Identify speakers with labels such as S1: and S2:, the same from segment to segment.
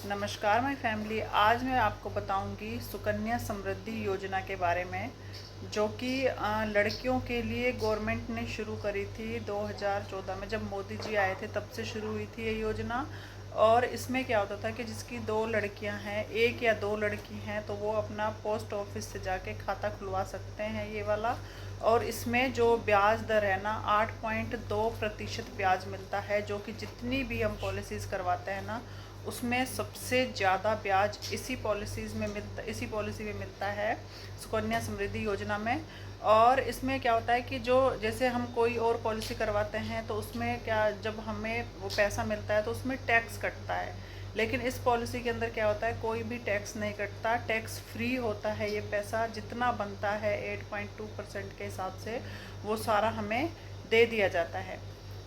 S1: नमस्कार my family. आज मैं आपको बताऊंगी सुकन्या समृद्धि योजना के बारे में, जो कि लड़कियों के लिए गवर्नमेंट ने शुरू करी थी 2014 में। जब मोदी जी आए थे तब से शुरू हुई थी ये योजना। और इसमें क्या होता था कि जिसकी दो लड़कियां हैं, एक या दो लड़की हैं, तो वो अपना पोस्ट ऑफिस से जाके खाता खुलवा सकते हैं ये वाला। और इसमें जो ब्याज दर है ना, 8.2% ब्याज मिलता है, जो कि जितनी भी हम पॉलिसीज़ करवाते हैं ना उसमें सबसे ज़्यादा ब्याज इसी पॉलिसी में मिलता है, सुकन्या समृद्धि योजना में। और इसमें क्या होता है कि जो जैसे हम कोई और पॉलिसी करवाते हैं तो उसमें क्या, जब हमें वो पैसा मिलता है तो उसमें टैक्स कटता है, लेकिन इस पॉलिसी के अंदर क्या होता है, कोई भी टैक्स नहीं कटता, टैक्स फ्री होता है। ये पैसा जितना बनता है 8.2% के हिसाब से वो सारा हमें दे दिया जाता है।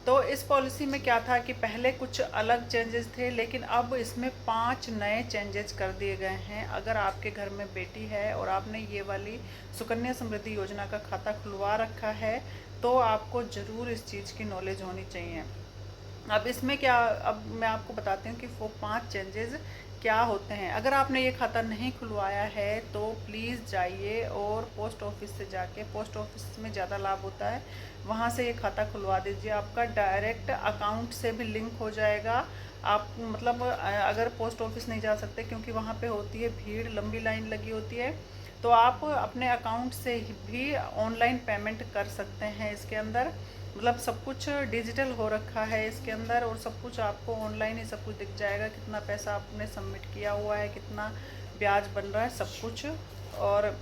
S1: तो इस पॉलिसी में क्या था कि पहले कुछ अलग चेंजेस थे, लेकिन अब इसमें 5 नए चेंजेस कर दिए गए हैं। अगर आपके घर में बेटी है और आपने ये वाली सुकन्या समृद्धि योजना का खाता खुलवा रखा है तो आपको ज़रूर इस चीज़ की नॉलेज होनी चाहिए। अब इसमें क्या, अब मैं आपको बताती हूँ कि वो 5 चेंजेस क्या होते हैं। अगर आपने ये खाता नहीं खुलवाया है तो प्लीज़ जाइए और पोस्ट ऑफिस से जाके, पोस्ट ऑफिस में ज़्यादा लाभ होता है, वहाँ से ये खाता खुलवा दीजिए। आपका डायरेक्ट अकाउंट से भी लिंक हो जाएगा। आप मतलब अगर पोस्ट ऑफिस नहीं जा सकते क्योंकि वहाँ पे होती है भीड़, लंबी लाइन लगी होती है, तो आप अपने अकाउंट से भी ऑनलाइन पेमेंट कर सकते हैं इसके अंदर। मतलब सब कुछ डिजिटल हो रखा है इसके अंदर, और सब कुछ आपको ऑनलाइन ही सब कुछ दिख जाएगा, कितना पैसा आपने सबमिट किया हुआ है, कितना ब्याज बन रहा है, सब कुछ। और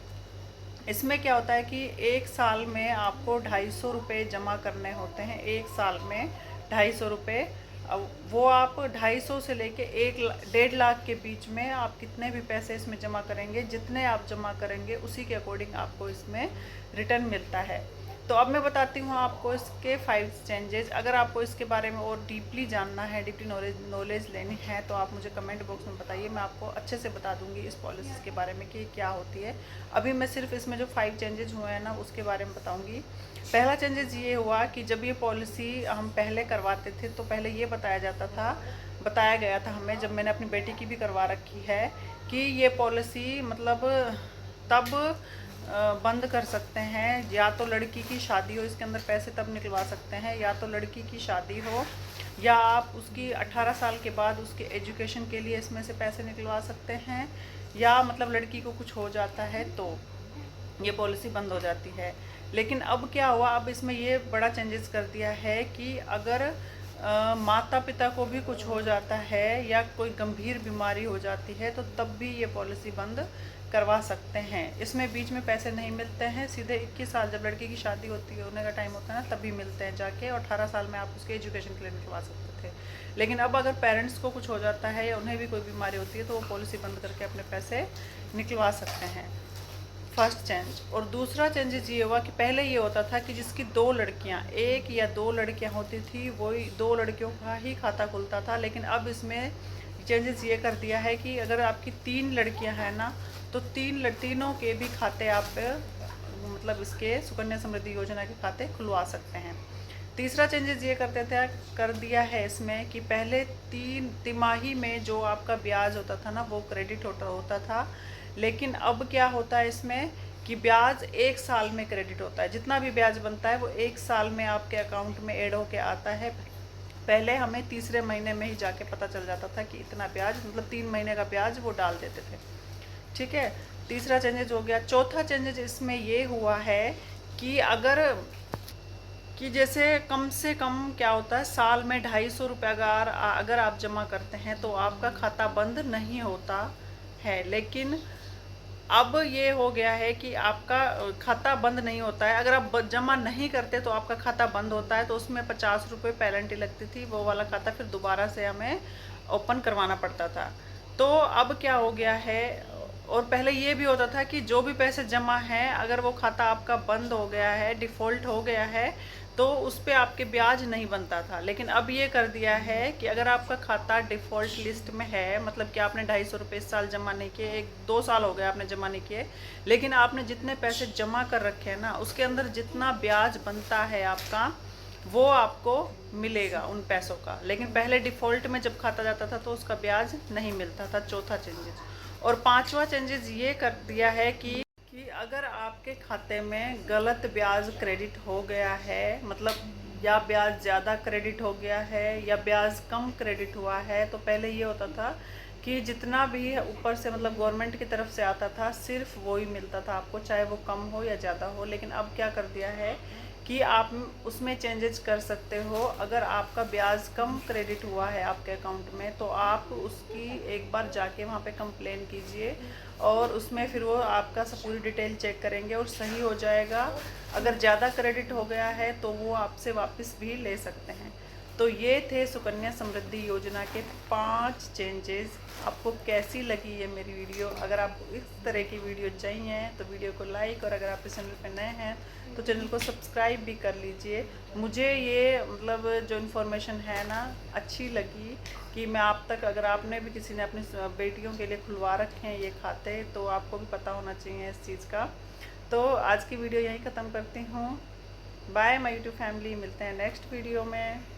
S1: इसमें क्या होता है कि एक साल में आपको 250 रुपये जमा करने होते हैं, एक साल में 250 रुपये। अब वो आप 250 से लेके 1.5 लाख के बीच में आप कितने भी पैसे इसमें जमा करेंगे, जितने आप जमा करेंगे उसी के अकॉर्डिंग आपको इसमें रिटर्न मिलता है। तो अब मैं बताती हूँ आपको इसके 5 चेंजेस। अगर आपको इसके बारे में और डीपली जानना है, डीपली नॉलेज लेनी है, तो आप मुझे कमेंट बॉक्स में बताइए, मैं आपको अच्छे से बता दूंगी इस पॉलिसी के बारे में कि क्या होती है। अभी मैं सिर्फ इसमें जो 5 चेंजेस हुए हैं ना उसके बारे में बताऊंगी। पहला चेंजेस ये हुआ कि जब ये पॉलिसी हम पहले करवाते थे तो पहले ये बताया गया था हमें, जब मैंने अपनी बेटी की भी करवा रखी है, कि ये पॉलिसी मतलब तब बंद कर सकते हैं, या तो लड़की की शादी हो, इसके अंदर पैसे तब निकलवा सकते हैं, या तो लड़की की शादी हो, या आप उसकी 18 साल के बाद उसके एजुकेशन के लिए इसमें से पैसे निकलवा सकते हैं, या मतलब लड़की को कुछ हो जाता है तो ये पॉलिसी बंद हो जाती है। लेकिन अब क्या हुआ, अब इसमें ये बड़ा चेंजेस कर दिया है कि अगर माता पिता को भी कुछ हो जाता है या कोई गंभीर बीमारी हो जाती है तो तब भी ये पॉलिसी बंद करवा सकते हैं। इसमें बीच में पैसे नहीं मिलते हैं, सीधे 21 साल जब लड़की की शादी होती है, होने का टाइम होता है ना, तभी मिलते हैं जाके, और 18 साल में आप उसके एजुकेशन के लिए निकलवा सकते थे। लेकिन अब अगर पेरेंट्स को कुछ हो जाता है या उन्हें भी कोई बीमारी होती है तो वो पॉलिसी बंद करके अपने पैसे निकलवा सकते हैं। First change. और दूसरा चेंजेस ये हुआ कि पहले ये होता था कि जिसकी दो लड़कियां, एक या दो लड़कियां होती थी, वही दो लड़कियों का ही खाता खुलता था। लेकिन अब इसमें चेंजेस ये कर दिया है कि अगर आपकी 3 लड़कियां हैं ना, तो तीनों के भी खाते आप मतलब इसके सुकन्या समृद्धि योजना के खाते खुलवा सकते हैं। तीसरा चेंजेस ये कर दिया है इसमें कि पहले 3 तिमाही में जो आपका ब्याज होता था ना वो क्रेडिट होता था, लेकिन अब क्या होता है इसमें कि ब्याज 1 साल में क्रेडिट होता है। जितना भी ब्याज बनता है वो 1 साल में आपके अकाउंट में ऐड होके आता है। पहले हमें तीसरे महीने में ही जाके पता चल जाता था कि इतना ब्याज, मतलब 3 महीने का ब्याज वो डाल देते थे। ठीक है, तीसरा चेंजेस हो गया। चौथा चेंजेस इसमें ये हुआ है कि जैसे कम से कम क्या होता है, साल में 250 रुपये अगर आप जमा करते हैं तो आपका खाता बंद नहीं होता है। लेकिन अब ये हो गया है कि आपका खाता बंद नहीं होता है, अगर आप जमा नहीं करते तो आपका खाता बंद होता है, तो उसमें 50 रुपये पेनल्टी लगती थी। वो वाला खाता फिर दोबारा से हमें ओपन करवाना पड़ता था। तो अब क्या हो गया है, और पहले ये भी होता था कि जो भी पैसे जमा हैं, अगर वो खाता आपका बंद हो गया है, डिफ़ॉल्ट हो गया है, तो उस पर आपके ब्याज नहीं बनता था। लेकिन अब ये कर दिया है कि अगर आपका खाता डिफ़ॉल्ट लिस्ट में है, मतलब कि आपने 250 रुपये इस साल जमा नहीं किए, 1-2 साल हो गए आपने जमा नहीं किए, लेकिन आपने जितने पैसे जमा कर रखे हैं ना उसके अंदर जितना ब्याज बनता है आपका, वो आपको मिलेगा उन पैसों का। लेकिन पहले डिफ़ॉल्ट में जब खाता जाता था तो उसका ब्याज नहीं मिलता था, चौथा चेंजेस। और पांचवा चेंजेस ये कर दिया है कि अगर आपके खाते में गलत ब्याज क्रेडिट हो गया है, मतलब या ब्याज ज़्यादा क्रेडिट हो गया है या ब्याज कम क्रेडिट हुआ है, तो पहले ये होता था कि जितना भी ऊपर से मतलब गवर्नमेंट की तरफ से आता था सिर्फ वो ही मिलता था आपको, चाहे वो कम हो या ज़्यादा हो। लेकिन अब क्या कर दिया है कि आप उसमें चेंजेस कर सकते हो। अगर आपका ब्याज कम क्रेडिट हुआ है आपके अकाउंट में तो आप उसकी एक बार जाके वहाँ पे कंप्लेन कीजिए, और उसमें फिर वो आपका सब पूरी डिटेल चेक करेंगे और सही हो जाएगा। अगर ज़्यादा क्रेडिट हो गया है तो वो आपसे वापस भी ले सकते हैं। तो ये थे सुकन्या समृद्धि योजना के 5 चेंजेस। आपको कैसी लगी ये मेरी वीडियो? अगर आपको इस तरह की वीडियो चाहिए तो वीडियो को लाइक, और अगर आप इस चैनल पर नए हैं तो चैनल को सब्सक्राइब भी कर लीजिए। मुझे ये मतलब जो इन्फॉर्मेशन है ना अच्छी लगी कि मैं आप तक, अगर आपने भी किसी ने अपनी बेटियों के लिए खुलवा रखे हैं ये खाते, तो आपको भी पता होना चाहिए इस चीज़ का। तो आज की वीडियो यहीं ख़त्म करती हूँ। बाय माय यूट्यूब फैमिली, मिलते हैं नेक्स्ट वीडियो में।